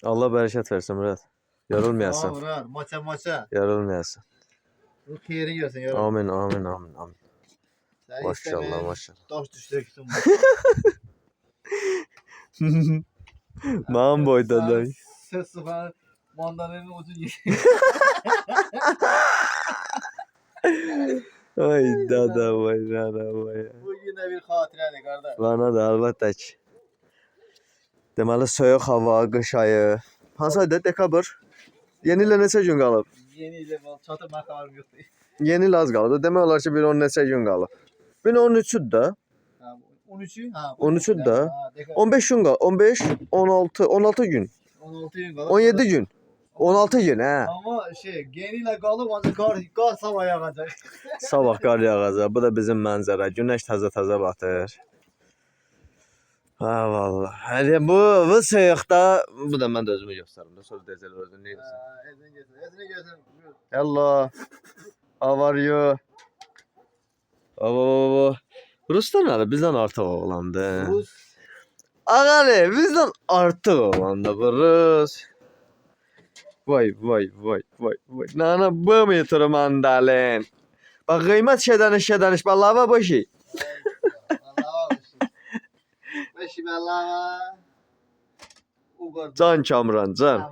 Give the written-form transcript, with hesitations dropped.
Allah bereket versin Murat. Yorulmayasın. Murat, maça. Yorulmayasın. Bu xeyrin görsün ya. Amin amin amin amin. Sen Maşallah istemeyin, maşallah. Taş düşeceksin. Mam boyda da. Ses sıfır. Mandalinin ucu Ay dada vay dada vay. Bu yine bir hatıredir kardeş. Bana da əlbəttə ki. Deməli soyuq hava, qış ayı. Hansı ayda? Dekabr. Yeni ilə neçə gün qalıb? Yeni ile çatır makarım yoktu. Yeni il az qalıb. Demək olar ki, bir 10 neçə gün qalıb. Bir 13-üdür də. 13'ü? Ha. 13'ü de. 15 gün qalıb. 15, 16 gün. 16 gün kalır. 17 gün. 16 gün hə. Ama geniyle kalıp ancak kar sabah yağacak. Sabah qar yağacaq. Bu da bizim mənzərə. Günəş təzə batır. Ha vallahi. Hələ bu soyuqda bu da mən də özümü göstərim də. Sonra deyəcəklər özün nə edirsən. Ezini götür. Hello. How are you? Oo. Ruslar nədir? Bizdən artıq oğlandı. Rus. Ağalı, bizdən artıq oğlandı bu Rus. Vay. Nana bu metr mandalin. Bak qiymət şedəniş. Ballava bu şey. Allah'a emanet. Beşi Allah'a. Can Kamran, can.